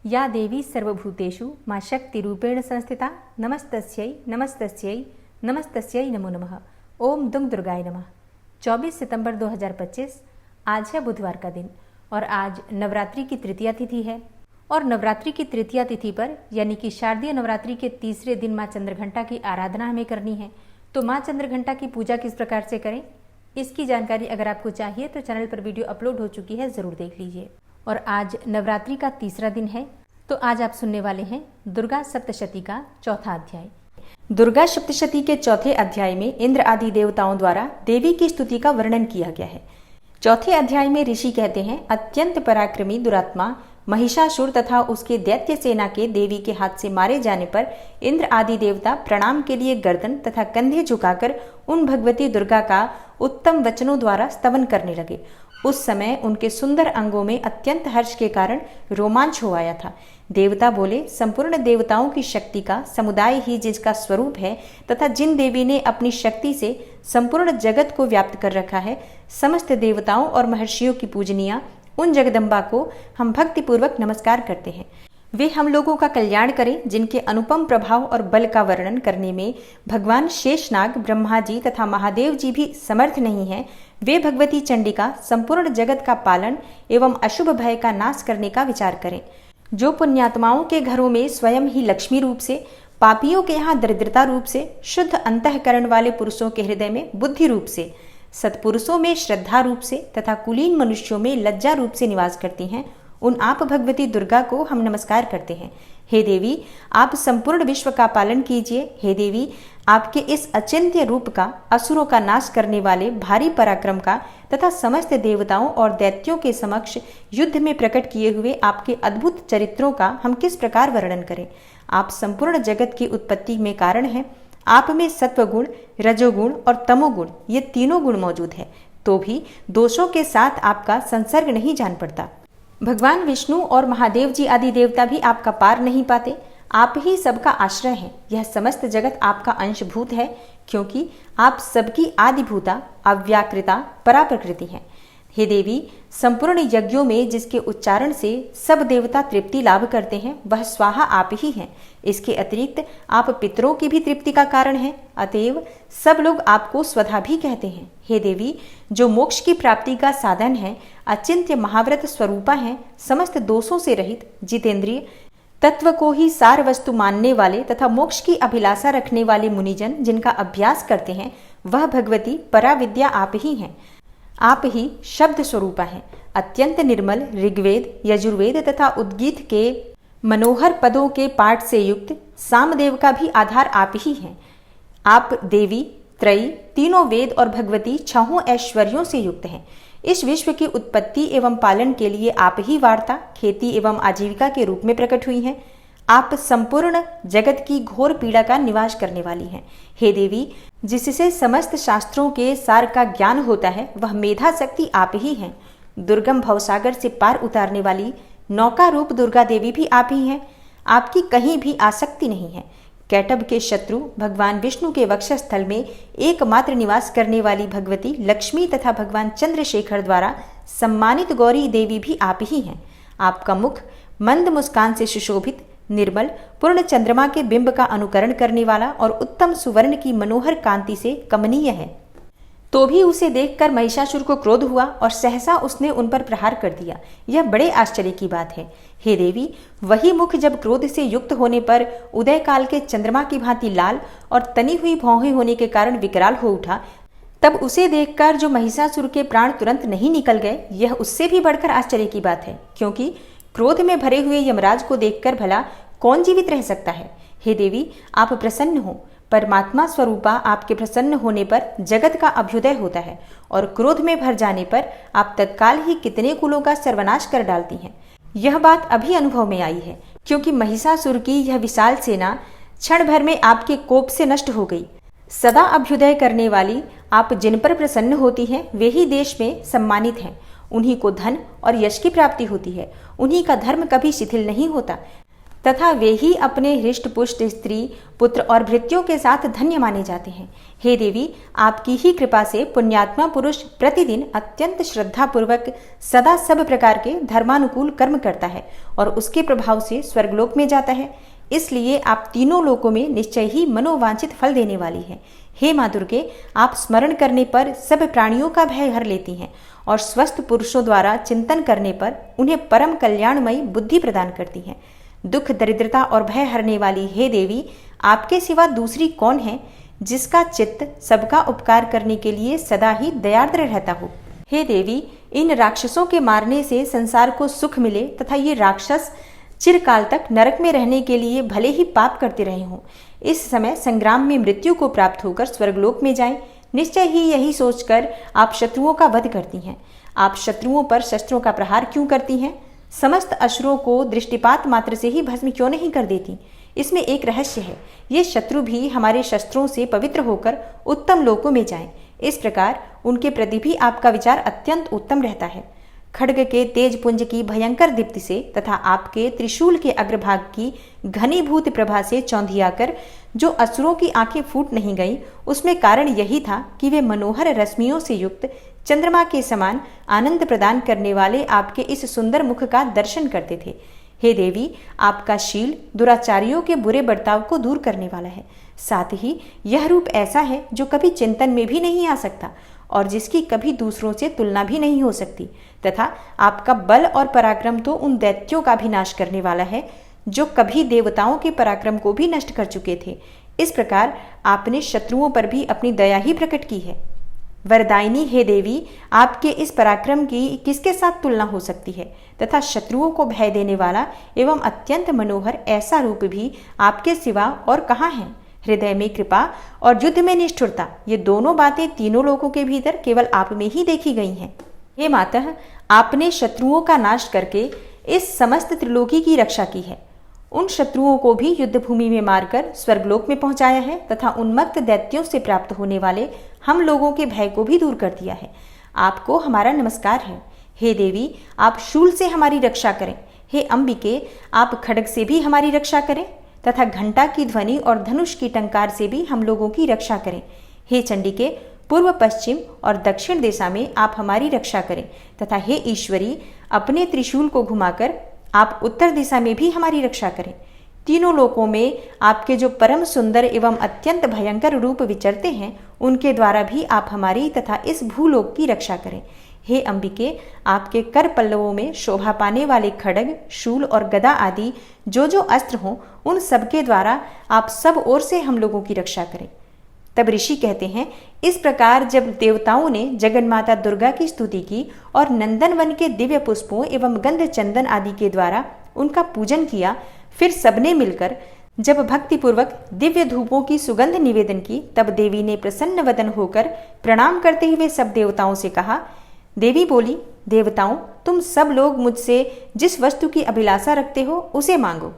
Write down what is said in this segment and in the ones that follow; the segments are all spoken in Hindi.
या देवी सर्वभूतेषु मां शक्तिरूपेण संस्थिता नमस्तस्यै नमस्तस्यै नमस्तस्यै नमो नमः। ओम दुम दुर्गाय नमः। 24 सितंबर 2025 आज है बुधवार का दिन और आज नवरात्रि की तृतीया तिथि है। और नवरात्रि की तृतीया तिथि पर यानी कि शारदीय नवरात्रि के तीसरे दिन माँ चंद्रघंटा की आराधना हमें करनी है। तो माँ चंद्रघंटा की पूजा किस प्रकार से करें, इसकी जानकारी अगर आपको चाहिए तो चैनल पर वीडियो अपलोड हो चुकी है, ज़रूर देख लीजिए। और आज नवरात्रि का तीसरा दिन है, तो आज आप सुनने वाले हैं दुर्गा सप्तशती का चौथा अध्याय। दुर्गा सप्तशती के चौथे अध्याय में इंद्र आदि देवताओं द्वारा देवी की स्तुति का वर्णन किया गया है। चौथे अध्याय में ऋषि कहते हैं, अत्यंत पराक्रमी दुरात्मा महिषासुर तथा उसके दैत्य सेना के देवी के हाथ से मारे जाने पर इंद्र आदि देवता प्रणाम के लिए गर्दन तथा कंधे झुकाकर उन भगवती दुर्गा का उत्तम वचनों द्वारा स्तवन करने लगे। उस समय उनके सुंदर अंगों में अत्यंत हर्ष के कारण रोमांच हो आया था। देवता बोले, संपूर्ण देवताओं की शक्ति का समुदाय ही जिसका स्वरूप है तथा जिन देवी ने अपनी शक्ति से संपूर्ण जगत को व्याप्त कर रखा है, समस्त देवताओं और महर्षियों की पूजनीय उन जगदम्बा को हम भक्तिपूर्वक नमस्कार करते हैं। वे हम लोगों का कल्याण करें, जिनके अनुपम प्रभाव और बल का वर्णन करने में भगवान शेषनाग, ब्रह्मा जी तथा महादेव जी भी समर्थ नहीं हैं। वे भगवती चंडिका संपूर्ण जगत का पालन एवं अशुभ भय का नाश करने का विचार करें। जो पुण्यात्माओं के घरों में स्वयं ही लक्ष्मी रूप से, पापियों के यहाँ दरिद्रता रूप से, शुद्ध अंतःकरण वाले पुरुषों के हृदय में बुद्धि रूप से, सत्पुरुषों में श्रद्धा रूप से तथा कुलीन मनुष्यों में लज्जा रूप से निवास करती हैं, उन आप भगवती दुर्गा को हम नमस्कार करते हैं। हे देवी, आप संपूर्ण विश्व का पालन कीजिए। हे देवी, आपके इस अचिंत्य रूप का, असुरों का नाश करने वाले भारी पराक्रम का तथा समस्त देवताओं और दैत्यों के समक्ष युद्ध में प्रकट किए हुए आपके अद्भुत चरित्रों का हम किस प्रकार वर्णन करें। आप संपूर्ण जगत की उत्पत्ति में कारण हैं। आप में सत्वगुण, रजोगुण और तमोगुण ये तीनों गुण मौजूद है, तो भी दोषों के साथ आपका संसर्ग नहीं जान पड़ता। भगवान विष्णु और महादेव जी आदि देवता भी आपका पार नहीं पाते। आप ही सबका आश्रय हैं। यह समस्त जगत आपका अंशभूत है, क्योंकि आप सबकी आदिभूता, अव्याकृता, पराप्रकृति हैं। हे देवी, संपूर्ण यज्ञों में जिसके उच्चारण से सब देवता तृप्ति लाभ करते हैं, वह स्वाहा आप ही हैं। इसके अतिरिक्त आप पितरों की भी तृप्ति का कारण हैं, अतएव सब लोग आपको स्वधा भी कहते हैं। हे देवी, जो मोक्ष की प्राप्ति का साधन है, अचिंत्य महाव्रत स्वरूपा हैं, समस्त दोषों से रहित, जितेंद्रिय, तत्व को ही सार वस्तु मानने वाले तथा मोक्ष की अभिलाषा रखने वाले मुनिजन जिनका अभ्यास करते हैं, वह भगवती पराविद्या आप ही हैं। आप ही शब्द स्वरूपा हैं। अत्यंत निर्मल ऋग्वेद, यजुर्वेद तथा उद्गीत के मनोहर पदों के पाठ से युक्त सामदेव का भी आधार आप ही हैं। आप देवी, त्रयी, तीनों वेद और भगवती छहों ऐश्वर्यों से युक्त हैं। इस विश्व की उत्पत्ति एवं पालन के लिए आप ही वार्ता, खेती एवं आजीविका के रूप में प्रकट हुई हैं। आप संपूर्ण जगत की घोर पीड़ा का निवास करने वाली हैं। हे देवी, जिससे समस्त शास्त्रों के सार का ज्ञान होता है, वह मेधा शक्ति आप ही हैं। दुर्गम भवसागर से पार उतारने वाली नौका रूप दुर्गा देवी भी आप ही हैं। आपकी कहीं भी आसक्ति नहीं है। कैटभ के शत्रु भगवान विष्णु के वक्षस्थल में एकमात्र निवास करने वाली भगवती लक्ष्मी तथा भगवान चंद्रशेखर द्वारा सम्मानित गौरी देवी भी आप ही हैं। आपका मुख मंद मुस्कान से सुशोभित, निर्मल, पूर्ण चंद्रमा के बिंब का अनुकरण करने वाला और उत्तम सुवर्ण की मनोहर कांति से कमनीय है। तो भी उसे देखकर महिषासुर को क्रोध हुआ और सहसा उसने उन पर प्रहार कर दिया। यह बड़े आश्चर्य की बात है। हे देवी, वही मुख जब क्रोध से युक्त होने पर उदय काल के चंद्रमा की भांति लाल और तनी हुई भौहें होने के कारण विकराल हो उठा, तब उसे देखकर जो महिषासुर के प्राण तुरंत नहीं निकल गए, यह उससे भी बढ़कर आश्चर्य की बात है, क्योंकि क्रोध में भरे हुए यमराज को देखकर भला कौन जीवित रह सकता है। हे देवी, आप प्रसन्न हो। परमात्मा स्वरूपा आपके प्रसन्न होने पर जगत का अभ्युदय होता है और क्रोध में भर जाने पर आप तत्काल ही कितने कुलों का सर्वनाश कर डालती हैं। यह बात अभी अनुभव में आई है, क्योंकि महिषासुर की यह विशाल सेना क्षण भर में आपके कोप से नष्ट हो गई। सदा अभ्युदय करने वाली आप जिन पर प्रसन्न होती हैं, वे ही देश में सम्मानित हैं। उन्हीं को धन और यश की प्राप्ति होती है। उन्हीं का धर्म कभी शिथिल नहीं होता। तथा वे ही अपने हृष्ट पुष्ट स्त्री, पुत्र और भृत्यों के साथ धन्य माने जाते हैं। हे देवी, आपकी ही कृपा से पुण्यात्मा पुरुष प्रतिदिन अत्यंत श्रद्धा पूर्वक सदा सब प्रकार के धर्मानुकूल कर्म करता है और उसके प्रभाव से स्वर्गलोक में जाता है। इसलिए आप तीनों लोकों में निश्चय ही मनोवांछित फल देने वाली हैं। हे माँ दुर्गे, आप स्मरण करने पर सब प्राणियों का भय हर लेती हैं और स्वस्थ पुरुषों द्वारा चिंतन करने पर उन्हें परम कल्याणमयी बुद्धि प्रदान करती हैं। दुख, दरिद्रता और भय हरने वाली हे देवी, आपके सिवा दूसरी कौन है जिसका चित्त सबका उपकार करने के लिए सदा ही दयार्द्र रहता हो। हे देवी, इन राक्षसों के मारने से संसार को सुख मिले तथा ये राक्षस चिरकाल तक नरक में रहने के लिए भले ही पाप करते रहे हों, इस समय संग्राम में मृत्यु को प्राप्त होकर स्वर्गलोक में जाएं। निश्चय ही यही सोचकर आप शत्रुओं का वध करती हैं। आप शत्रुओं पर शस्त्रों का प्रहार क्यों करती हैं? समस्त असुरों को दृष्टिपात मात्र से ही भस्म क्यों नहीं कर देती? इसमें एक रहस्य है। ये शत्रु भी हमारे शस्त्रों से पवित्र होकर उत्तम लोकों में जाएं। इस प्रकार उनके प्रति भी आपका विचार अत्यंत उत्तम रहता है। खड्ग के तेज पुंज की भयंकर दीप्ति से तथा आपके त्रिशूल के अग्रभाग की घनीभूत प्रभा से चौंधियाकर जो असुरों की आंखें फूट नहीं गईं, उसमें कारण यही था कि वे मनोहर रश्मियों से युक्त चंद्रमा के समान आनंद प्रदान करने वाले आपके इस सुंदर मुख का दर्शन करते थे। हे देवी, आपका शील दुराचारियों के बुरे बर्ताव को दूर करने वाला है। साथ ही यह रूप ऐसा है जो कभी चिंतन में भी नहीं आ सकता और जिसकी कभी दूसरों से तुलना भी नहीं हो सकती, तथा आपका बल और पराक्रम तो उन दैत्यों का भी नाश करने वाला है जो कभी देवताओं के पराक्रम को भी नष्ट कर चुके थे। इस प्रकार आपने शत्रुओं पर भी अपनी दया ही प्रकट की है। वरदायिनी हे देवी, आपके इस पराक्रम की किसके साथ तुलना हो सकती है, तथा शत्रुओं को भय देने वाला एवं अत्यंत मनोहर ऐसा रूप भी आपके सिवा और कहाँ है? हृदय में कृपा और युद्ध में निष्ठुरता, ये दोनों बातें तीनों लोगों के भीतर केवल आप में ही देखी गई हैं। हे मातः, आपने शत्रुओं का नाश करके इस समस्त त्रिलोकी की रक्षा की है। उन शत्रुओं को भी युद्ध भूमि में मारकर स्वर्गलोक में पहुंचाया है तथा उन्मत्त दैत्यों से प्राप्त होने वाले हम लोगों के भय को भी दूर कर दिया है। आपको हमारा नमस्कार है। हे देवी, आप शूल से हमारी रक्षा करें। हे अंबिके, आप खड्ग से भी हमारी रक्षा करें तथा घंटा की ध्वनि और धनुष की टंकार से भी हम लोगों की रक्षा करें। हे चंडिके, पूर्व, पश्चिम और दक्षिण दिशा में आप हमारी रक्षा करें तथा हे ईश्वरी, अपने त्रिशूल को घुमाकर आप उत्तर दिशा में भी हमारी रक्षा करें। तीनों लोकों में आपके जो परम सुंदर एवं अत्यंत भयंकर रूप विचरते हैं, उनके द्वारा भी आप हमारी तथा इस भूलोक की रक्षा करें। हे अंबिके, आपके कर पल्लवों में शोभा पाने वाले खड्ग, शूल और गदा आदि जो जो अस्त्र हों, उन सबके द्वारा आप सब ओर से हम लोगों की रक्षा करें। तब ऋषि कहते हैं, इस प्रकार जब देवताओं ने जगन्माता दुर्गा की स्तुति की और नंदन वन के दिव्य पुष्पों एवं गंध चंदन आदि के द्वारा उनका पूजन किया, फिर सबने मिलकर जब भक्तिपूर्वक दिव्य धूपों की सुगंध निवेदन की, तब देवी ने प्रसन्न वदन होकर प्रणाम करते हुए सब देवताओं से कहा। देवी बोली, देवताओं, तुम सब लोग मुझसे जिस वस्तु की अभिलाषा रखते हो उसे मांगो।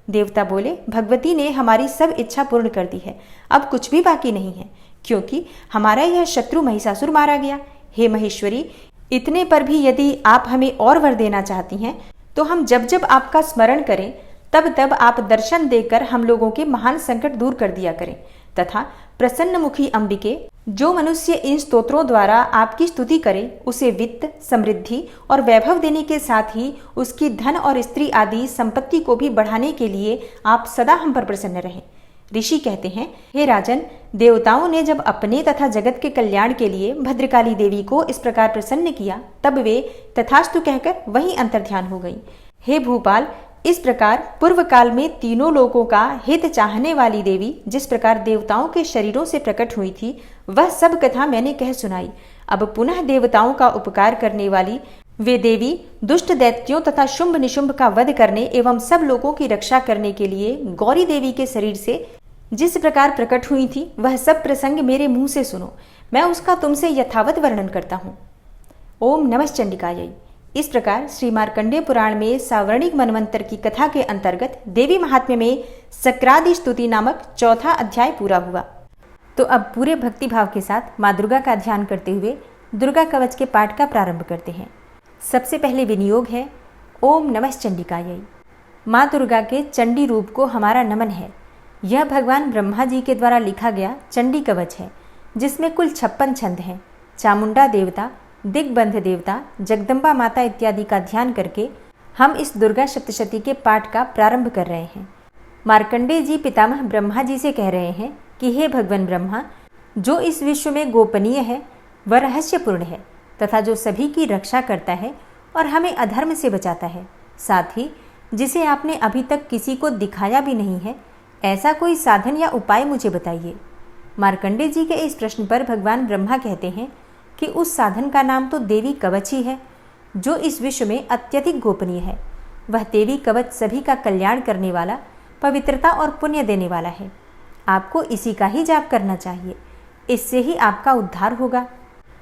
देवता बोले, भगवती ने हमारी सब इच्छा पूर्ण कर दी है, अब कुछ भी बाकी नहीं है, क्योंकि हमारा यह शत्रु महिषासुर मारा गया। हे महेश्वरी, इतने पर भी यदि आप हमें और वर देना चाहती हैं, तो हम जब जब आपका स्मरण करें तब तब आप दर्शन देकर हम लोगों के महान संकट दूर कर दिया करें तथा प्रसन्न मुखी अंबिके, जो मनुष्य इन स्तोत्रों द्वारा आपकी स्तुति करे, उसे वित्त, समृद्धि और वैभव देने के साथ ही उसकी धन और स्त्री आदि संपत्ति को भी बढ़ाने के लिए आप सदा हम पर प्रसन्न रहें। ऋषि कहते हैं, हे राजन, देवताओं ने जब अपने तथा जगत के कल्याण के लिए भद्रकाली देवी को इस प्रकार प्रसन्न किया, तब वे तथास्तु कहकर वहीं अंतर्ध्यान हो गई। हे भूपाल, इस प्रकार पूर्व काल में तीनों लोकों का हित चाहने वाली देवी जिस प्रकार देवताओं के शरीरों से प्रकट हुई थी, वह सब कथा मैंने कह सुनाई। अब पुनः देवताओं का उपकार करने वाली वे देवी दुष्ट दैत्यों तथा शुंभ निशुंभ का वध करने एवं सब लोगों की रक्षा करने के लिए गौरी देवी के शरीर से जिस प्रकार प्रकट हुई थी, वह सब प्रसंग मेरे मुंह से सुनो। मैं उसका तुमसे यथावत वर्णन करता हूँ। ओम नमः चंडिकायै। इस प्रकार श्री मार्कंडेय पुराण में सावर्णिक मनवंतर की कथा के अंतर्गत देवी महात्म्य में सक्रादि स्तुति नामक चौथा अध्याय पूरा हुआ। तो अब पूरे भक्तिभाव के साथ माँ दुर्गा का ध्यान करते हुए दुर्गा कवच के पाठ का प्रारंभ करते हैं। सबसे पहले विनियोग है ओम नमः चंडिकायै। माँ दुर्गा के चंडी रूप को हमारा नमन है। यह भगवान ब्रह्मा जी के द्वारा लिखा गया चंडी कवच है, जिसमें कुल 56 छंद हैं। चामुंडा देवता, दिग्बंध देवता, जगदम्बा माता इत्यादि का ध्यान करके हम इस दुर्गा सप्तशती के पाठ का प्रारंभ कर रहे हैं। मार्कंडेय जी पितामह ब्रह्मा जी से कह रहे हैं कि हे भगवान ब्रह्मा, जो इस विश्व में गोपनीय है वह रहस्यपूर्ण है तथा जो सभी की रक्षा करता है और हमें अधर्म से बचाता है, साथ ही जिसे आपने अभी तक किसी को दिखाया भी नहीं है, ऐसा कोई साधन या उपाय मुझे बताइए। मार्कंडेय जी के इस प्रश्न पर भगवान ब्रह्मा कहते हैं कि उस साधन का नाम तो देवी कवच ही है, जो इस विश्व में अत्यधिक गोपनीय है। वह देवी कवच सभी का कल्याण करने वाला, पवित्रता और पुण्य देने वाला है। आपको इसी का ही जाप करना चाहिए, इससे ही आपका उद्धार होगा।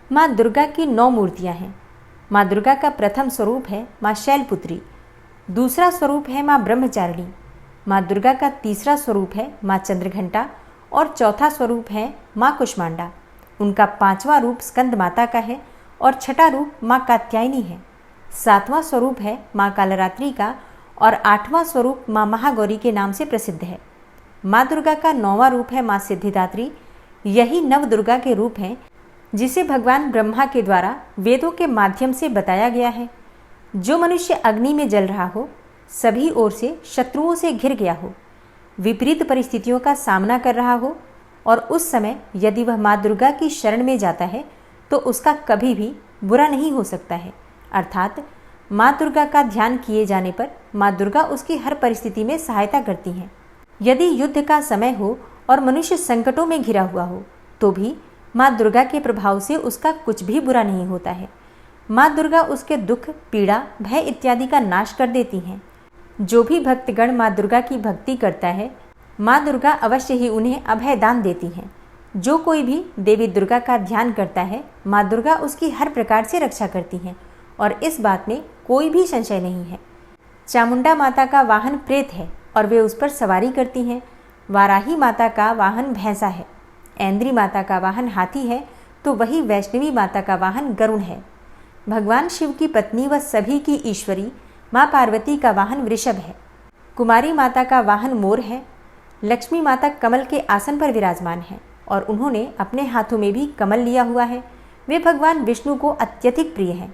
माँ दुर्गा की 9 मूर्तियाँ हैं। माँ दुर्गा का प्रथम स्वरूप है माँ शैलपुत्री, दूसरा स्वरूप है माँ ब्रह्मचारिणी, माँ दुर्गा का तीसरा स्वरूप है माँ चंद्रघंटा और चौथा स्वरूप है माँ कुष्मांडा। उनका 5वां रूप स्कंद माता का है और छठा रूप माँ कात्यायनी है। 7वां स्वरूप है माँ कालरात्रि का और 8वां स्वरूप माँ महागौरी के नाम से प्रसिद्ध है। माँ दुर्गा का 9वां रूप है माँ सिद्धिदात्री। यही नव दुर्गा के रूप हैं जिसे भगवान ब्रह्मा के द्वारा वेदों के माध्यम से बताया गया है। जो मनुष्य अग्नि में जल रहा हो, सभी ओर से शत्रुओं से घिर गया हो, विपरीत परिस्थितियों का सामना कर रहा हो और उस समय यदि वह माँ दुर्गा की शरण में जाता है तो उसका कभी भी बुरा नहीं हो सकता है। अर्थात माँ दुर्गा का ध्यान किए जाने पर माँ दुर्गा उसकी हर परिस्थिति में सहायता करती हैं। यदि युद्ध का समय हो और मनुष्य संकटों में घिरा हुआ हो तो भी माँ दुर्गा के प्रभाव से उसका कुछ भी बुरा नहीं होता है। माँ दुर्गा उसके दुख, पीड़ा, भय इत्यादि का नाश कर देती हैं। जो भी भक्तगण माँ दुर्गा की भक्ति करता है, माँ दुर्गा अवश्य ही उन्हें अभय दान देती हैं। जो कोई भी देवी दुर्गा का ध्यान करता है, माँ दुर्गा उसकी हर प्रकार से रक्षा करती हैं और इस बात में कोई भी संशय नहीं है। चामुंडा माता का वाहन प्रेत है और वे उस पर सवारी करती हैं। वाराही माता का वाहन भैंसा है। ऐन्द्री माता का वाहन हाथी है तो वही वैष्णवी माता का वाहन गरुड़ है। भगवान शिव की पत्नी व सभी की ईश्वरी माँ पार्वती का वाहन वृषभ है। कुमारी माता का वाहन मोर है। लक्ष्मी माता कमल के आसन पर विराजमान है और उन्होंने अपने हाथों में भी कमल लिया हुआ है। वे भगवान विष्णु को अत्यधिक प्रिय हैं।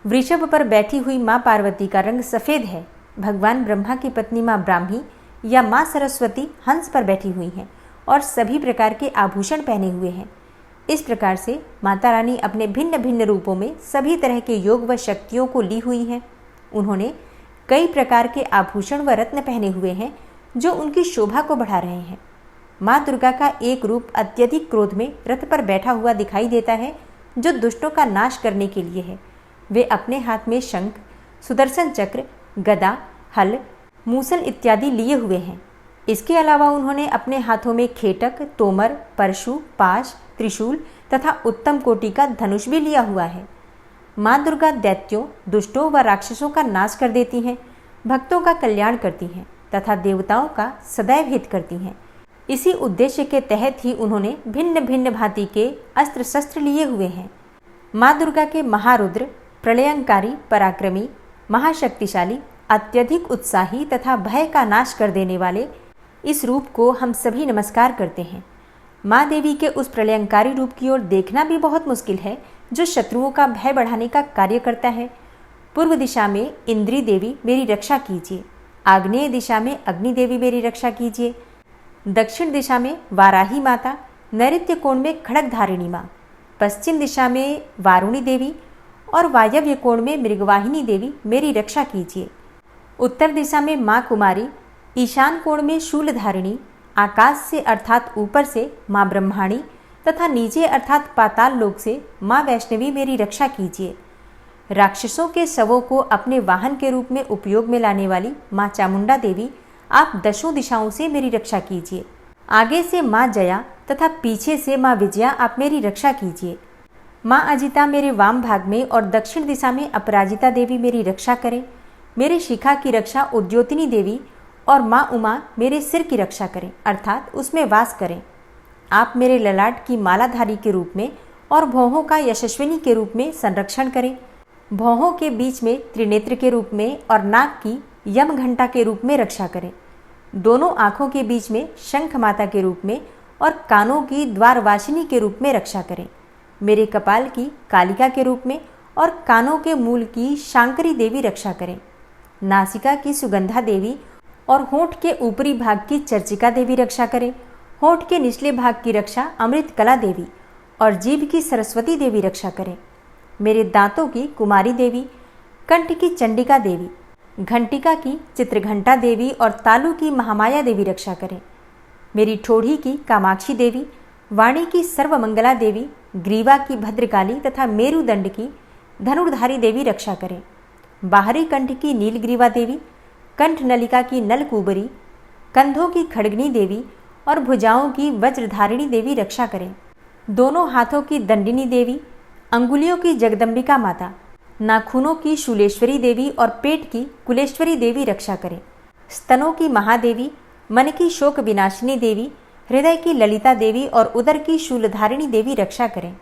वृषभ पर बैठी हुई माँ पार्वती का रंग सफ़ेद है। भगवान ब्रह्मा की पत्नी माँ ब्राह्मी या माँ सरस्वती हंस पर बैठी हुई हैं और सभी प्रकार के आभूषण पहने हुए हैं। इस प्रकार से माता रानी अपने भिन्न भिन्न रूपों में सभी तरह के योग व शक्तियों को ली हुई हैं। उन्होंने कई प्रकार के आभूषण व रत्न पहने हुए हैं जो उनकी शोभा को बढ़ा रहे हैं। माँ दुर्गा का एक रूप अत्यधिक क्रोध में रथ पर बैठा हुआ दिखाई देता है, जो दुष्टों का नाश करने के लिए है। वे अपने हाथ में शंख, सुदर्शन चक्र, गदा, हल, मूसल इत्यादि लिए हुए हैं। इसके अलावा उन्होंने अपने हाथों में खेटक, तोमर, परशु, पाश, त्रिशूल तथा उत्तम कोटि का धनुष भी लिया हुआ है। माँ दुर्गा दैत्यों, दुष्टों व राक्षसों का नाश कर देती हैं, भक्तों का कल्याण करती हैं तथा देवताओं का सदैव हित करती हैं। इसी उद्देश्य के तहत ही उन्होंने भिन्न भिन्न भांति के अस्त्र शस्त्र लिए हुए हैं। माँ दुर्गा के महारुद्र, प्रलयंकारी, पराक्रमी, महाशक्तिशाली, अत्यधिक उत्साही तथा भय का नाश कर देने वाले इस रूप को हम सभी नमस्कार करते हैं। माँ देवी के उस प्रलयंकारी रूप की ओर देखना भी बहुत मुश्किल है, जो शत्रुओं का भय बढ़ाने का कार्य करता है। पूर्व दिशा में इंद्री देवी मेरी रक्षा कीजिए, आग्नेय दिशा में अग्नि देवी मेरी रक्षा कीजिए, दक्षिण दिशा में वाराही माता, नैऋत्य कोण में खड़ग धारिणी माँ, पश्चिम दिशा में वारुणी देवी और वायव्य कोण में मृगवाहिनी देवी मेरी रक्षा कीजिए। उत्तर दिशा में माँ कुमारी, ईशान कोण में शूलधारिणी, आकाश से अर्थात ऊपर से माँ ब्रह्माणी तथा नीचे अर्थात पाताल लोक से माँ वैष्णवी मेरी रक्षा कीजिए। राक्षसों के शवों को अपने वाहन के रूप में उपयोग में लाने वाली माँ चामुंडा देवी, आप दशों दिशाओं से मेरी रक्षा कीजिए। आगे से माँ जया तथा पीछे से माँ विजया आप मेरी रक्षा कीजिए। माँ अजिता मेरे वाम भाग में और दक्षिण दिशा में अपराजिता देवी मेरी रक्षा करें। मेरे शिखा की रक्षा उद्योतिनी देवी और माँ उमा मेरे सिर की रक्षा करें, अर्थात उसमें वास करें। आप मेरे ललाट की मालाधारी के रूप में और भौहों का यशस्विनी के रूप में संरक्षण करें। भौहों के बीच में त्रिनेत्र के रूप में और नाक की यम घंटा के रूप में रक्षा करें। दोनों आंखों के बीच में शंख माता के रूप में और कानों की द्वारवासिनी के रूप में रक्षा करें। मेरे कपाल की कालिका के रूप में और कानों के मूल की शांकरी देवी रक्षा करें। नासिका की सुगंधा देवी और होंठ के ऊपरी भाग की चर्चिका देवी रक्षा करें। होंठ के निचले भाग की रक्षा अमृत कला देवी और जीभ की सरस्वती देवी रक्षा करें। मेरे दांतों की कुमारी देवी, कंठ की चंडिका देवी, घंटिका की चित्रघंटा देवी और तालु की महामाया देवी रक्षा करें। मेरी ठोड़ी की कामाक्षी देवी, वाणी की सर्वमंगला देवी, ग्रीवा की भद्रकाली तथा मेरुदंड की धनुर्धारी देवी रक्षा करें। बाहरी कंठ की नीलग्रीवा देवी, कंठ नलिका की नलकूबरी, कंधों की खड़गनी देवी और भुजाओं की वज्रधारिणी देवी रक्षा करें। दोनों हाथों की दंडिनी देवी, अंगुलियों की जगदम्बिका माता, नाखूनों की शूलेश्वरी देवी और पेट की कुलेश्वरी देवी रक्षा करें। स्तनों की महादेवी, मन की शोक विनाशिनी देवी, हृदय की ललिता देवी और उदर की शूलधारिणी देवी रक्षा करें।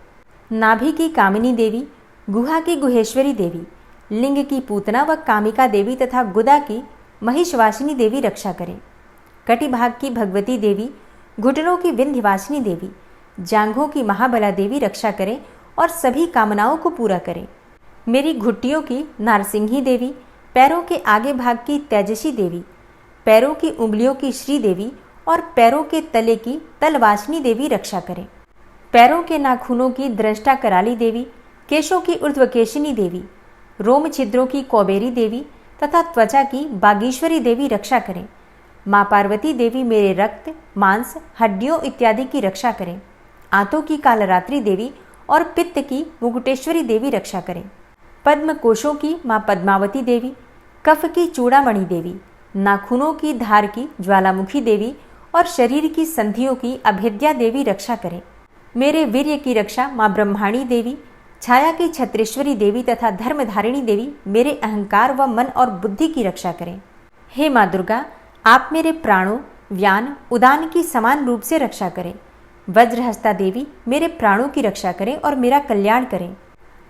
नाभि की कामिनी देवी, गुहा की गुहेश्वरी देवी, लिंग की पूतना व कामिका देवी तथा गुदा की महिषवासिनी देवी रक्षा करें। कटिभाग की भगवती देवी, घुटनों की विंध्यवासिनी देवी, जांघों की महाबला देवी रक्षा करें और सभी कामनाओं को पूरा करें। मेरी घुट्टियों की नारसिंही देवी, पैरों के आगे भाग की तेजसी देवी, पैरों की उंगलियों की श्री देवी और पैरों के तले की तलवासिनी देवी रक्षा करें। पैरों के नाखूनों की दृष्टा कराली देवी, केशों की ऊर्ध्वकेशिनी देवी, रोम छिद्रों की कौबेरी देवी तथा त्वचा की बागीश्वरी देवी रक्षा करें। माँ पार्वती देवी मेरे रक्त, मांस, हड्डियों इत्यादि की रक्षा करें। आंतों की कालरात्रि देवी और पित्त की मुकुटेश्वरी देवी रक्षा करें। पद्म कोशों की माँ पद्मावती देवी, कफ की चूड़ामणि देवी, नाखूनों की धार की ज्वालामुखी देवी और शरीर की संधियों की अभेद्या देवी रक्षा करें। मेरे वीर्य की रक्षा माँ ब्रह्माणी देवी, छाया की छत्रेश्वरी देवी तथा धर्मधारिणी देवी मेरे अहंकार व मन और बुद्धि की रक्षा करें। हे माँ दुर्गा, आप मेरे प्राणों, व्यान, उदान की समान रूप से रक्षा करें। वज्रहस्ता देवी मेरे प्राणों की रक्षा करें और मेरा कल्याण करें।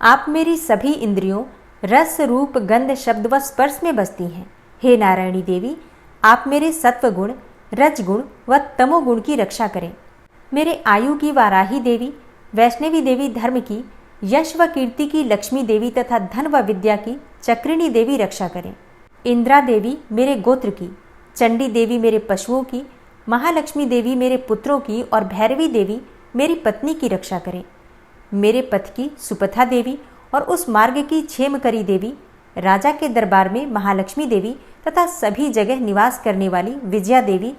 आप मेरी सभी इंद्रियों, रस, रूप, गंध, शब्द व स्पर्श में बसती हैं। हे नारायणी देवी, आप मेरे सत्वगुण, रजगुण व तमोगुण की रक्षा करें। मेरे आयु की वाराही देवी, वैष्णवी देवी धर्म की, यश व कीर्ति की लक्ष्मी देवी तथा धन व विद्या की चक्रिणी देवी रक्षा करें। इंद्रा देवी मेरे गोत्र की, चंडी देवी मेरे पशुओं की, महालक्ष्मी देवी मेरे पुत्रों की और भैरवी देवी मेरी पत्नी की रक्षा करें। मेरे पथ की सुपथा देवी और उस मार्ग की क्षेमकरी देवी, राजा के दरबार में महालक्ष्मी देवी तथा सभी जगह निवास करने वाली विजया देवी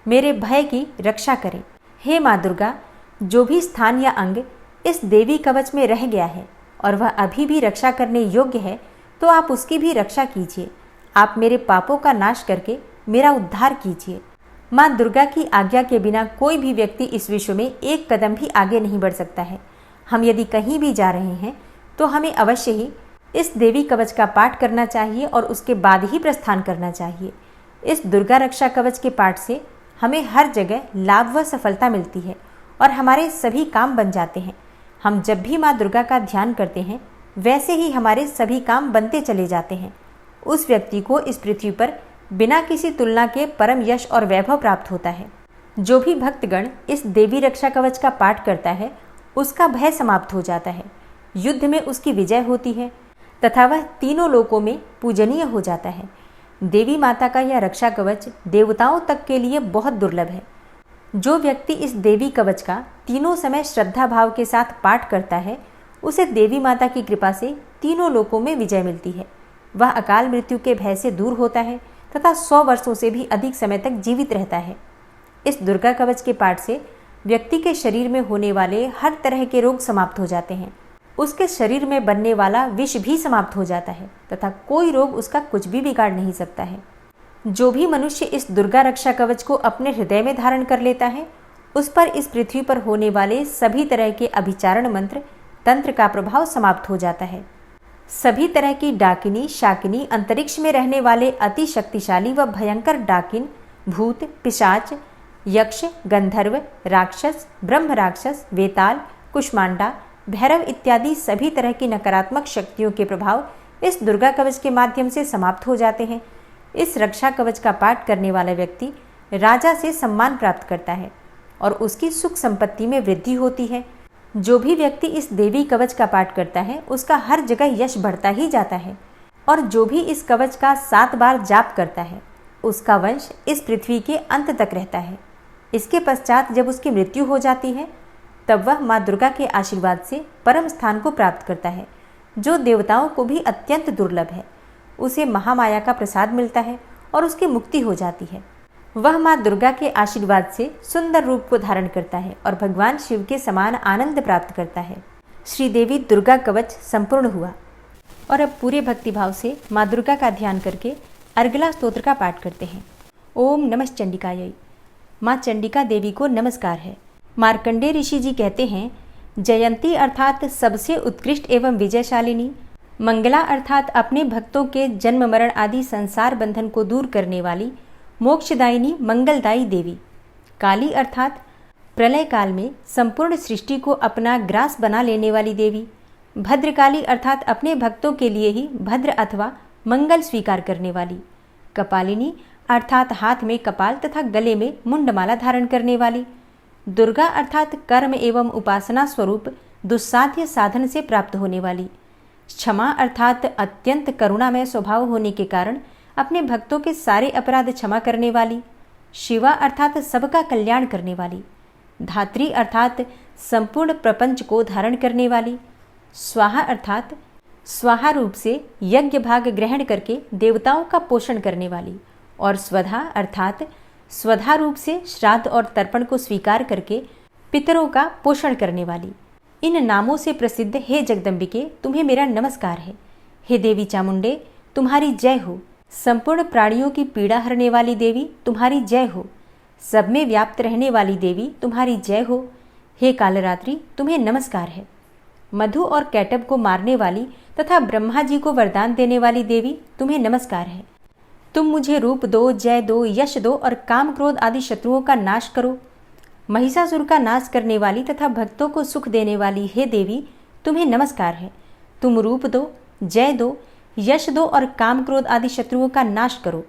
मेरे भय की रक्षा करें। हे माँ दुर्गा, जो भी स्थान या अंग इस देवी कवच में रह गया है और वह अभी भी रक्षा करने योग्य है, तो आप उसकी भी रक्षा कीजिए। आप मेरे पापों का नाश करके मेरा उद्धार कीजिए। माँ दुर्गा की आज्ञा के बिना कोई भी व्यक्ति इस विश्व में एक कदम भी आगे नहीं बढ़ सकता है। हम यदि कहीं भी जा रहे हैं तो हमें अवश्य ही इस देवी कवच का पाठ करना चाहिए और उसके बाद ही प्रस्थान करना चाहिए। इस दुर्गा रक्षा कवच के पाठ से हमें हर जगह लाभ व सफलता मिलती है और हमारे सभी काम बन जाते हैं। हम जब भी माँ दुर्गा का ध्यान करते हैं, वैसे ही हमारे सभी काम बनते चले जाते हैं। उस व्यक्ति को इस पृथ्वी पर बिना किसी तुलना के परम यश और वैभव प्राप्त होता है। जो भी भक्तगण इस देवी रक्षा कवच का पाठ करता है, उसका भय समाप्त हो जाता है, युद्ध में उसकी विजय होती है तथा वह तीनों लोकों में पूजनीय हो जाता है। देवी माता का यह रक्षा कवच देवताओं तक के लिए बहुत दुर्लभ है। जो व्यक्ति इस देवी कवच का तीनों समय श्रद्धा भाव के साथ पाठ करता है, उसे देवी माता की कृपा से तीनों लोकों में विजय मिलती है। वह अकाल मृत्यु के भय से दूर होता है तथा 100 वर्षों से भी अधिक समय तक जीवित रहता है। इस दुर्गा कवच के पाठ से व्यक्ति के शरीर में होने वाले हर तरह के रोग समाप्त हो जाते हैं। उसके शरीर में बनने वाला विष भी समाप्त हो जाता है तथा कोई रोग उसका कुछ भी बिगाड़ नहीं सकता है। जो भी मनुष्य इस दुर्गा रक्षा कवच को अपने हृदय में धारण कर लेता है, उस पर इस पृथ्वी पर होने वाले सभी तरह के अभिचारण मंत्र, तंत्र का प्रभाव समाप्त हो जाता है। सभी तरह की डाकिनी, शाकिनी, अंतरिक्ष में रहने वाले अति शक्तिशाली व भयंकर डाकिन, भूत, पिशाच, यक्ष, गंधर्व, राक्षस, ब्रह्म राक्षस, वेताल, कुष्मांडा, भैरव इत्यादि सभी तरह की नकारात्मक शक्तियों के प्रभाव इस दुर्गा कवच के माध्यम से समाप्त हो जाते हैं। इस रक्षा कवच का पाठ करने वाला व्यक्ति राजा से सम्मान प्राप्त करता है और उसकी सुख संपत्ति में वृद्धि होती है। जो भी व्यक्ति इस देवी कवच का पाठ करता है उसका हर जगह यश बढ़ता ही जाता है, और जो भी इस कवच का 7 बार जाप करता है उसका वंश इस पृथ्वी के अंत तक रहता है। इसके पश्चात जब उसकी मृत्यु हो जाती है तब वह माँ दुर्गा के आशीर्वाद से परम स्थान को प्राप्त करता है, जो देवताओं को भी अत्यंत दुर्लभ है। उसे महामाया का प्रसाद मिलता है और उसकी मुक्ति हो जाती है। वह माँ दुर्गा के आशीर्वाद से सुंदर रूप को धारण करता है और भगवान शिव के समान आनंद प्राप्त करता है। श्री देवी दुर्गा कवच संपूर्ण हुआ। और अब पूरे भक्तिभाव से माँ दुर्गा का ध्यान करके अर्गला स्तोत्र का पाठ करते हैं। ओम नमः चंडिकायै। माँ चंडिका देवी को नमस्कार है। मार्कंडेय ऋषि जी कहते हैं, जयंती अर्थात सबसे उत्कृष्ट एवं विजयशालिनी, मंगला अर्थात अपने भक्तों के जन्म मरण आदि संसार बंधन को दूर करने वाली मोक्षदायिनी मंगलदायी देवी, काली अर्थात प्रलय काल में संपूर्ण सृष्टि को अपना ग्रास बना लेने वाली देवी, भद्रकाली अर्थात अपने भक्तों के लिए ही भद्र अथवा मंगल स्वीकार करने वाली, कपालिनी अर्थात हाथ में कपाल तथा गले में मुंडमाला धारण करने वाली, दुर्गा अर्थात कर्म एवं उपासना स्वरूप दुस्साध्य साधन से प्राप्त होने वाली, क्षमा अर्थात अत्यंत करुणामय स्वभाव होने के कारण अपने भक्तों के सारे अपराध क्षमा करने वाली, शिवा अर्थात सबका कल्याण करने वाली, धात्री अर्थात संपूर्ण प्रपंच को धारण करने वाली, स्वाहा अर्थात स्वाहा रूप से यज्ञ भाग ग्रहण करके देवताओं का पोषण करने वाली, और स्वधा अर्थात स्वधा रूप से श्राद्ध और तर्पण को स्वीकार करके पितरों का पोषण करने वाली। इन नामों से प्रसिद्ध हे जगदम्बिके, तुम्हें मेरा नमस्कार है। हे देवी चामुंडे, तुम्हारी जय हो। संपूर्ण प्राणियों की पीड़ा हरने वाली देवी, तुम्हारी जय हो। सब में व्याप्त रहने वाली देवी, तुम्हारी जय हो। हे कालरात्रि, तुम्हें नमस्कार है। मधु और कैटब को मारने वाली तथा ब्रह्मा जी को वरदान देने वाली देवी, तुम्हें नमस्कार है। तुम मुझे रूप दो, जय दो, यश दो और काम क्रोध आदि शत्रुओं का नाश करो। महिषासुर का नाश करने वाली तथा भक्तों को सुख देने वाली हे देवी, तुम्हें नमस्कार है। तुम रूप दो, जय दो, यश दो और काम क्रोध आदि शत्रुओं का नाश करो।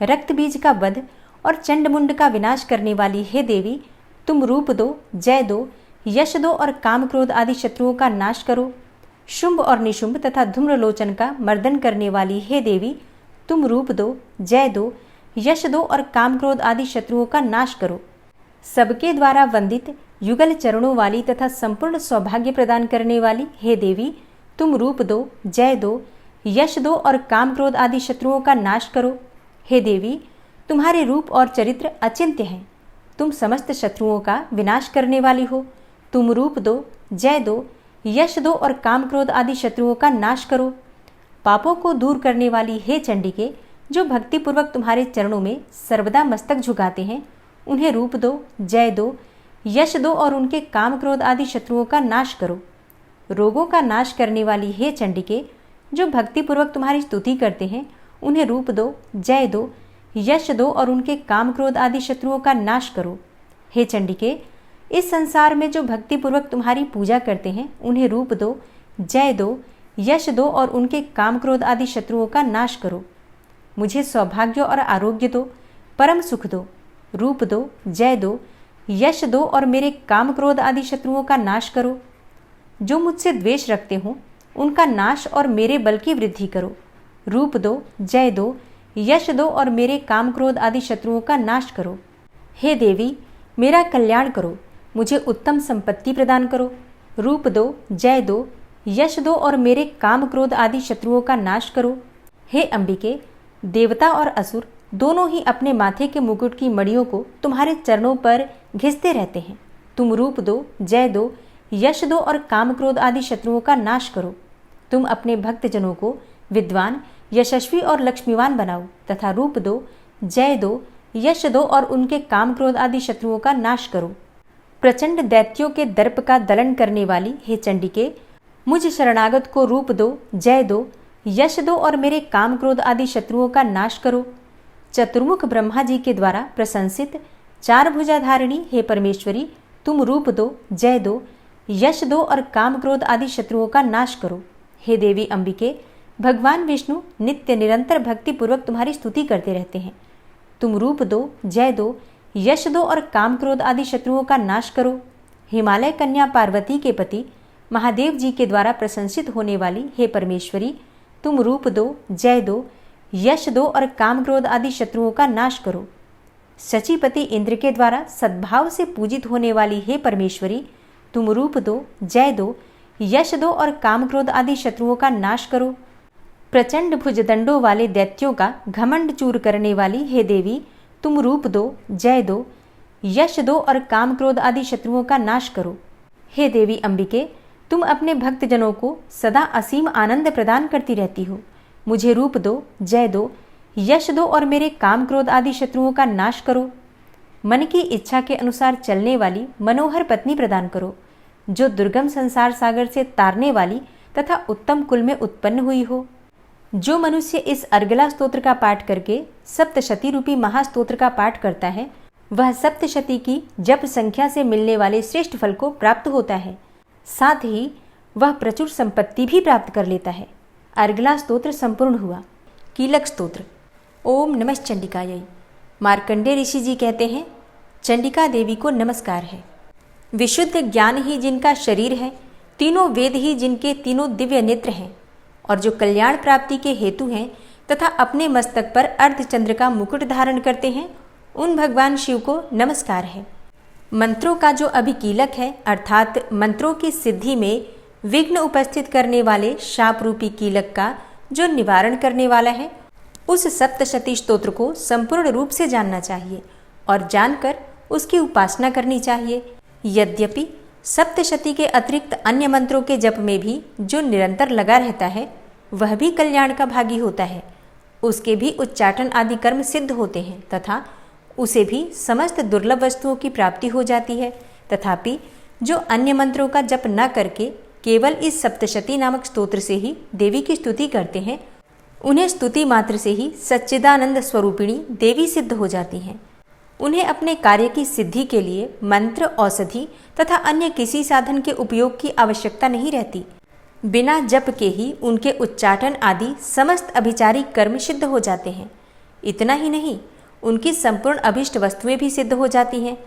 रक्त बीज का वध और चंडमुंड का विनाश करने वाली हे देवी, तुम रूप दो, जय दो, यश दो और काम क्रोध आदि शत्रुओं का नाश करो। शुंभ और निशुंभ तथा धूम्रलोचन का मर्दन करने वाली हे देवी, तुम रूप दो, जय दो, यश दो और काम क्रोध आदि शत्रुओं का नाश करो। सबके द्वारा वंदित युगल चरणों वाली तथा संपूर्ण सौभाग्य प्रदान करने वाली हे देवी, तुम रूप दो, जय दो, यश दो और काम क्रोध आदि शत्रुओं का नाश करो। हे देवी, तुम्हारे रूप और चरित्र अचिंत्य हैं। तुम समस्त शत्रुओं का विनाश करने वाली हो। तुम रूप दो, जय दो, यश दो और काम क्रोध आदि शत्रुओं का नाश करो। पापों को दूर करने वाली हे चंडिके, जो भक्तिपूर्वक तुम्हारे चरणों में सर्वदा मस्तक झुकाते हैं, उन्हें रूप दो, जय दो, यश दो और उनके काम क्रोध आदि शत्रुओं का नाश करो। रोगों का नाश करने वाली हे चंडिके, जो भक्तिपूर्वक तुम्हारी स्तुति करते हैं, उन्हें रूप दो, जय दो, यश दो और उनके काम क्रोध आदि शत्रुओं का नाश करो। हे चंडिके, इस संसार में जो भक्तिपूर्वक तुम्हारी पूजा करते हैं, उन्हें रूप दो, जय दो, यश दो और उनके काम क्रोध आदि शत्रुओं का नाश करो। मुझे सौभाग्य और आरोग्य दो, परम सुख दो। रूप दो, जय दो, यश दो और मेरे काम क्रोध आदि शत्रुओं का नाश करो। जो मुझसे द्वेष रखते हों, उनका नाश और मेरे बल की वृद्धि करो। रूप दो, जय दो, यश दो और मेरे काम क्रोध आदि शत्रुओं का नाश करो। हे देवी, मेरा कल्याण करो, मुझे उत्तम संपत्ति प्रदान करो। रूप दो, जय दो, यश दो और मेरे काम क्रोध आदि शत्रुओं का नाश करो। हे अंबिके, देवता और असुर दोनों ही अपने माथे के मुकुट की मणियों को तुम्हारे चरणों पर घिसते रहते हैं। तुम रूप दो, जय दो, यश दो और काम क्रोध आदि शत्रुओं का नाश करो। तुम अपने भक्तजनों को विद्वान, यशस्वी और लक्ष्मीवान बनाओ तथा रूप दो, जय दो, यश दो और उनके काम क्रोध आदि शत्रुओं का नाश करो। प्रचंड दैत्यों के दर्प का दलन करने वाली हे चंडिके, मुझ शरणागत को रूप दो, जय दो, यश दो और मेरे काम क्रोध आदि शत्रुओं का नाश करो। चतुर्मुख ब्रह्मा जी के द्वारा प्रशंसित चार भुजाधारिणी हे परमेश्वरी, तुम रूप दो, जय दो, यश दो और काम क्रोध आदि शत्रुओं का नाश करो। हे देवी अंबिके, भगवान विष्णु नित्य निरंतर भक्ति पूर्वक तुम्हारी स्तुति करते रहते हैं। तुम रूप दो, जय दो, यश दो और काम क्रोध आदि शत्रुओं का नाश करो। हिमालय कन्या पार्वती के पति महादेव जी के द्वारा प्रशंसित होने वाली हे परमेश्वरी, तुम रूप दो, जय दो, यश दो और काम क्रोध आदि शत्रुओं का नाश करो। शचीपति इंद्र के द्वारा सद्भाव से पूजित होने वाली हे परमेश्वरी, तुम रूप दो, जय दो, यश दो और काम क्रोध आदि शत्रुओं का नाश करो। प्रचंड भुजदंडों वाले दैत्यों का घमंड चूर करने वाली हे देवी, तुम रूप दो, जय दो, यश दो और काम क्रोध आदि शत्रुओं का नाश करो। हे देवी अंबिके, तुम अपने भक्तजनों को सदा असीम आनंद प्रदान करती रहती हो। मुझे रूप दो, जय दो, यश दो और मेरे काम क्रोध आदि शत्रुओं का नाश करो। मन की इच्छा के अनुसार चलने वाली मनोहर पत्नी प्रदान करो, जो दुर्गम संसार सागर से तारने वाली तथा उत्तम कुल में उत्पन्न हुई हो। जो मनुष्य इस अर्गला स्तोत्र का पाठ करके सप्तशती रूपी महास्तोत्र का पाठ करता है, वह सप्तशती की जप संख्या से मिलने वाले श्रेष्ठ फल को प्राप्त होता है। साथ ही वह प्रचुर संपत्ति भी प्राप्त कर लेता है। अर्गला स्तोत्र संपूर्ण हुआ। कीलक स्तोत्र। ओम नमः चंडिकायै। मार्कंडेय ऋषि जी कहते हैं, चंडिका देवी को नमस्कार है। विशुद्ध ज्ञान ही जिनका शरीर है, तीनों वेद ही जिनके तीनों दिव्य नेत्र हैं, और जो कल्याण प्राप्ति के हेतु हैं तथा अपने मस्तक पर अर्धचंद्र का मुकुट धारण करते हैं, उन भगवान शिव को नमस्कार है। मंत्रों का जो अभिकीलक है, अर्थात मंत्रों की सिद्धि में विघ्न उपस्थित करने वाले शाप रूपी कीलक का जो निवारण करने वाला है, उस सप्तशती स्तोत्र को संपूर्ण रूप से जानना चाहिए और जानकर उसकी उपासना करनी चाहिए। यद्यपि सप्तशती के अतिरिक्त अन्य मंत्रों के जप में भी जो निरंतर लगा रहता है, वह भी कल्याण का भागी होता है। उसके भी उच्चाटन आदि कर्म सिद्ध होते हैं तथा उसे भी समस्त दुर्लभ वस्तुओं की प्राप्ति हो जाती है। तथापि जो अन्य मंत्रों का जप न करके केवल इस सप्तशती नामक स्तोत्र से ही देवी की स्तुति करते हैं, उन्हें स्तुति मात्र से ही सच्चिदानंद स्वरूपिणी देवी सिद्ध हो जाती हैं। उन्हें अपने कार्य की सिद्धि के लिए मंत्र, औषधि तथा अन्य किसी साधन के उपयोग की आवश्यकता नहीं रहती। बिना जप के ही उनके उच्चाटन आदि समस्त अभिचारिक कर्म सिद्ध हो जाते हैं। इतना ही नहीं, उनकी संपूर्ण अभिष्ट वस्तुएं भी सिद्ध हो जाती हैं।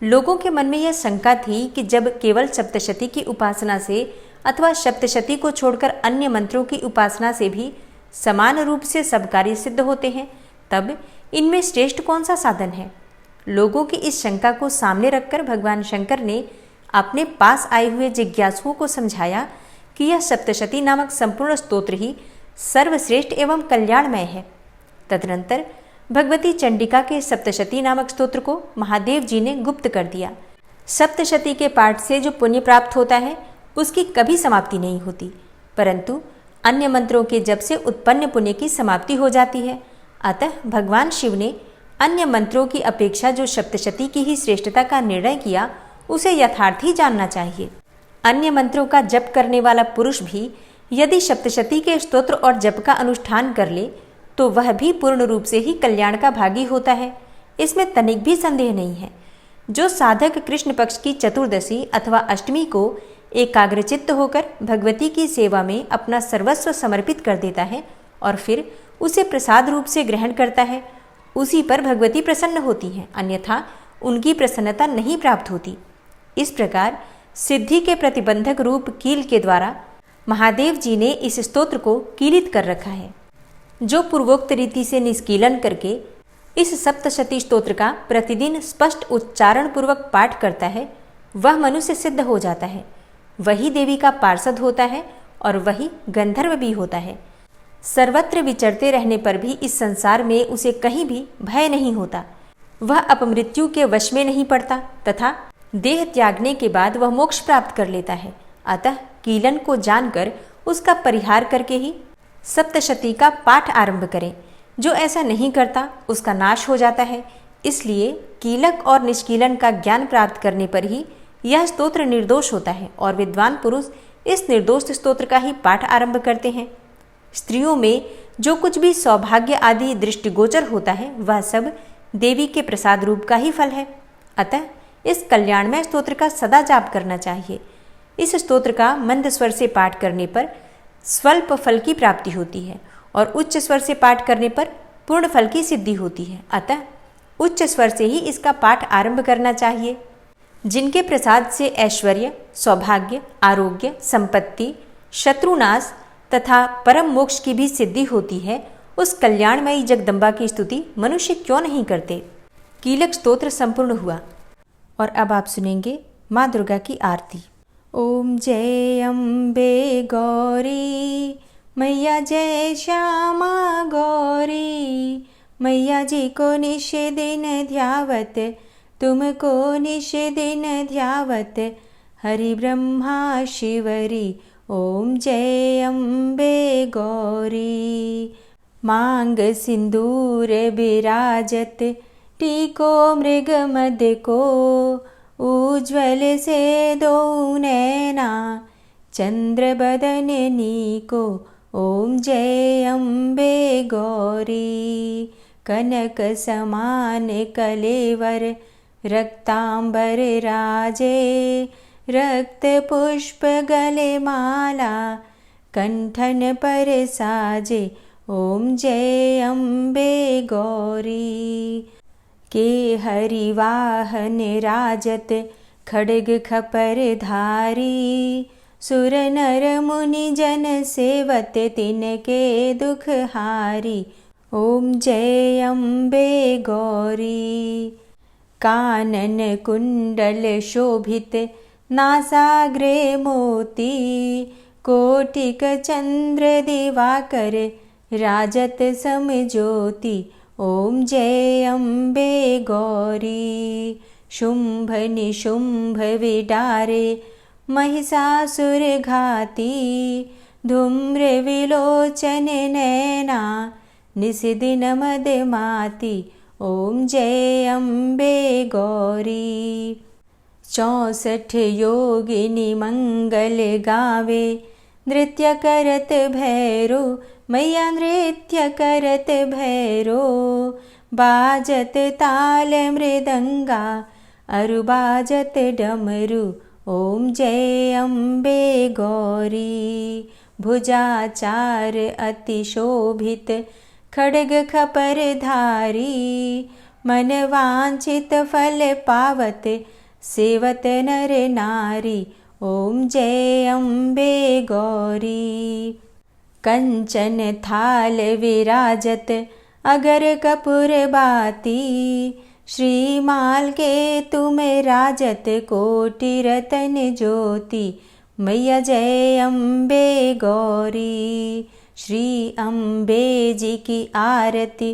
लोगों के मन में यह शंका थी कि जब केवल सप्तशती की उपासना से अथवा सप्तशती को छोड़कर अन्य मंत्रों की उपासना से भी समान रूप से सब कार्य सिद्ध होते हैं, तब इनमें श्रेष्ठ कौन सा साधन है। लोगों की इस शंका को सामने रखकर भगवान शंकर ने अपने पास आए हुए जिज्ञासुओं को समझाया कि यह सप्तशती नामक संपूर्ण स्तोत्र ही सर्वश्रेष्ठ एवं कल्याणमय है। तदनंतर भगवती चंडिका के सप्तशती नामक स्तोत्र को महादेव जी ने गुप्त कर दिया। सप्तशती के पाठ से जो पुण्य प्राप्त होता है, उसकी कभी समाप्ति नहीं होती, परंतु अन्य मंत्रों के जप से उत्पन्न पुण्य की समाप्ति हो जाती है। अतः भगवान शिव ने अन्य मंत्रों की अपेक्षा जो सप्तशती की ही श्रेष्ठता का निर्णय किया, उसे यथार्थ ही जानना चाहिए। अन्य मंत्रों का जप करने वाला पुरुष भी यदि सप्तशती के स्तोत्र और जप का अनुष्ठान कर ले, तो वह भी पूर्ण रूप से ही कल्याण का भागी होता है। इसमें तनिक भी संदेह नहीं है। जो साधक कृष्ण पक्ष की चतुर्दशी अथवा अष्टमी को एकाग्रचित्त होकर भगवती की सेवा में अपना सर्वस्व समर्पित कर देता है और फिर उसे प्रसाद रूप से ग्रहण करता है, उसी पर भगवती प्रसन्न होती हैं, अन्यथा उनकी प्रसन्नता नहीं प्राप्त होती। इस प्रकार सिद्धि के प्रतिबंधक रूप कील के द्वारा महादेव जी ने इस स्तोत्र को कीलित कर रखा है। जो पूर्वोक्त रीति से निष्कीलन करके इस सप्तशती स्तोत्र का प्रतिदिन स्पष्ट उच्चारण पूर्वक पाठ करता है, वह मनुष्य सिद्ध हो जाता है, वही देवी का पार्षद होता है और वही गंधर्व भी होता है। सर्वत्र विचरते रहने पर भी इस संसार में उसे कहीं भी भय नहीं होता। वह अपमृत्यु के वश में नहीं पड़ता तथा देह त्यागने के बाद वह मोक्ष प्राप्त कर लेता है। अतः कीलन को जानकर उसका परिहार करके ही सप्तशती का पाठ आरंभ करें। जो ऐसा नहीं करता उसका नाश हो जाता है। इसलिए कीलक और निष्कीलन का ज्ञान प्राप्त करने पर ही यह स्तोत्र निर्दोष होता है और विद्वान पुरुष इस निर्दोष स्तोत्र का ही पाठ आरंभ करते हैं। स्त्रियों में जो कुछ भी सौभाग्य आदि दृष्टिगोचर होता है, वह सब देवी के प्रसाद रूप का ही फल है। अतः इस कल्याणमय स्तोत्र का सदा जाप करना चाहिए। इस स्तोत्र का मंद स्वर से पाठ करने पर स्वल्प फल की प्राप्ति होती है और उच्च स्वर से पाठ करने पर पूर्ण फल की सिद्धि होती है। अतः उच्च स्वर से ही इसका पाठ आरंभ करना चाहिए। जिनके प्रसाद से ऐश्वर्य, सौभाग्य, आरोग्य, संपत्ति, शत्रुनाश तथा परम मोक्ष की भी सिद्धि होती है, उस कल्याणमयी जगदम्बा की स्तुति मनुष्य क्यों नहीं करते। कीलक स्तोत्र संपूर्ण हुआ और अब आप सुनेंगे माँ दुर्गा की आरती। ओम जय अम्बे गौरी, मैया जय श्यामा गौरी, मैया जी को निश दिन ध्यावत, तुमको निश दिन ध्यावत, हरि ब्रह्मा शिवरी, ओम जय अम्बे गौरी। मांग सिंदूर विराजत, टीको मृग मद को, उज्ज्वल से दो नैना, चंद्र बदन नीको, ओम जय अम्बे गौरी। कनक समान कलेवर, रक्तांबर राजे, रक्त पुष्प गले माला, कंठन पर साजे, ओम जय अम्बे गौरी। के हरि वाहन राजत, खड्ग खपर धारी, सुर नर मुनि जन सेवत, तिनके दुख हारी, ओम जय अम्बे गौरी। कानन कुंडल शोभित, नासाग्रे मोती, कोटिक चंद्र दिवाकर, राजत समज्योति, ओम जय अम्बे गौरी। शुंभ निशुंभ विडारे, महिषासुर घाती, धूम्र विलोचन नैना, निशिदिन मदमाती, ओम जय अम्बे गौरी। 64 योगिनी मंगल गावे, नृत्य करत भैरो, मैया नृत्य करत भैरो, बाजत ताल मृदंगा, अरु बाजत डमरू, ओम जय अम्बे गौरी। भुजाचार अति शोभित, खड्ग खपर धारी, मन वांछित फल पावत, सेवत नर नारी, ओम जय अम्बे गौरी। कंचन थाल विराजत, अगर कपूर बाती, श्रीमाल के तुम राजत, कोटि रतन ज्योति, मैया जय अम्बे गौरी। श्री अम्बे जी की आरती,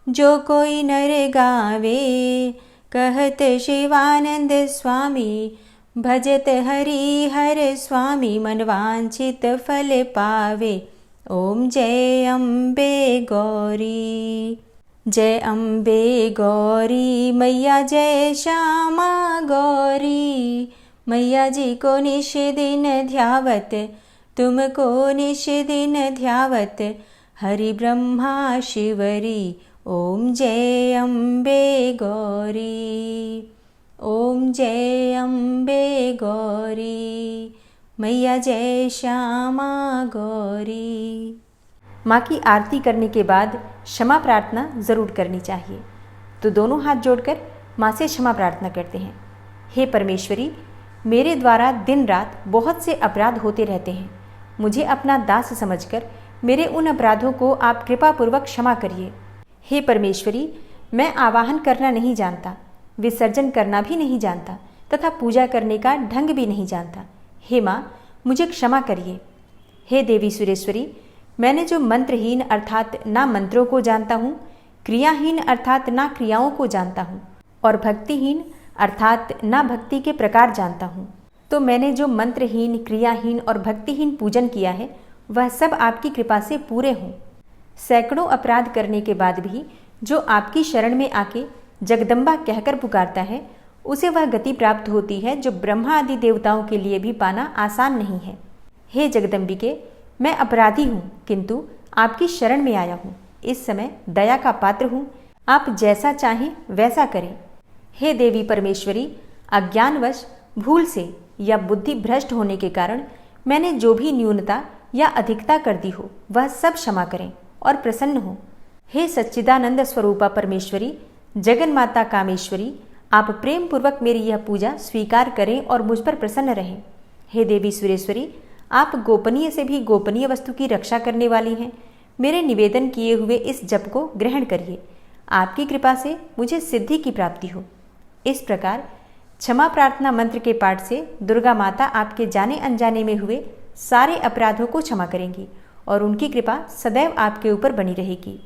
जो कोई नर गावे, कहत शिवानंद स्वामी, भजत हरि हर स्वामी, मनवांछित फल पावे, ओम जय अम्बे गौरी। जय अम्बे गौरी, मैया जय श्यामा गौरी, मैया जी को निश दिन ध्यावत, तुमको निश दिन ध्यावत, हरि ब्रह्मा शिवरी, ओम जय अम्बे गौरी। ओम जय अम्बे गौरी, मैया जय श्यामा गौरी। माँ की आरती करने के बाद क्षमा प्रार्थना ज़रूर करनी चाहिए। तो दोनों हाथ जोड़कर माँ से क्षमा प्रार्थना करते हैं। हे परमेश्वरी, मेरे द्वारा दिन रात बहुत से अपराध होते रहते हैं। मुझे अपना दास समझकर मेरे उन अपराधों को आप कृपापूर्वक क्षमा करिए। हे परमेश्वरी, मैं आवाहन करना नहीं जानता, विसर्जन करना भी नहीं जानता तथा पूजा करने का ढंग भी नहीं जानता। हे माँ, मुझे क्षमा करिए। हे देवी सुरेश्वरी, मैंने जो मंत्रहीन अर्थात ना मंत्रों को जानता हूँ, क्रियाहीन अर्थात ना क्रियाओं को जानता हूँ और भक्तिहीन अर्थात ना भक्ति के प्रकार जानता हूँ, तो मैंने जो मंत्रहीन, क्रियाहीन और भक्तिहीन पूजन किया है वह सब आपकी कृपा से पूरे हों। सैकड़ों अपराध करने के बाद भी जो आपकी शरण में आके जगदम्बा कहकर पुकारता है, उसे वह गति प्राप्त होती है जो ब्रह्मा आदि देवताओं के लिए भी पाना आसान नहीं है। हे जगदम्बिके, मैं अपराधी हूँ, किंतु आपकी शरण में आया हूँ। इस समय दया का पात्र हूँ, आप जैसा चाहें वैसा करें। हे देवी परमेश्वरी, अज्ञानवश, भूल से या बुद्धि भ्रष्ट होने के कारण मैंने जो भी न्यूनता या अधिकता कर दी हो वह सब क्षमा करें और प्रसन्न हो। हे सच्चिदानंद स्वरूपा परमेश्वरी, जगन माता कामेश्वरी, आप प्रेम पूर्वक मेरी यह पूजा स्वीकार करें और मुझ पर प्रसन्न रहें। हे देवी सुरेश्वरी, आप गोपनीय से भी गोपनीय वस्तु की रक्षा करने वाली हैं। मेरे निवेदन किए हुए इस जप को ग्रहण करिए। आपकी कृपा से मुझे सिद्धि की प्राप्ति हो। इस प्रकार क्षमा प्रार्थना मंत्र के पाठ से दुर्गा माता आपके जाने अनजाने में हुए सारे अपराधों को क्षमा करेंगी और उनकी कृपा सदैव आपके ऊपर बनी रहेगी।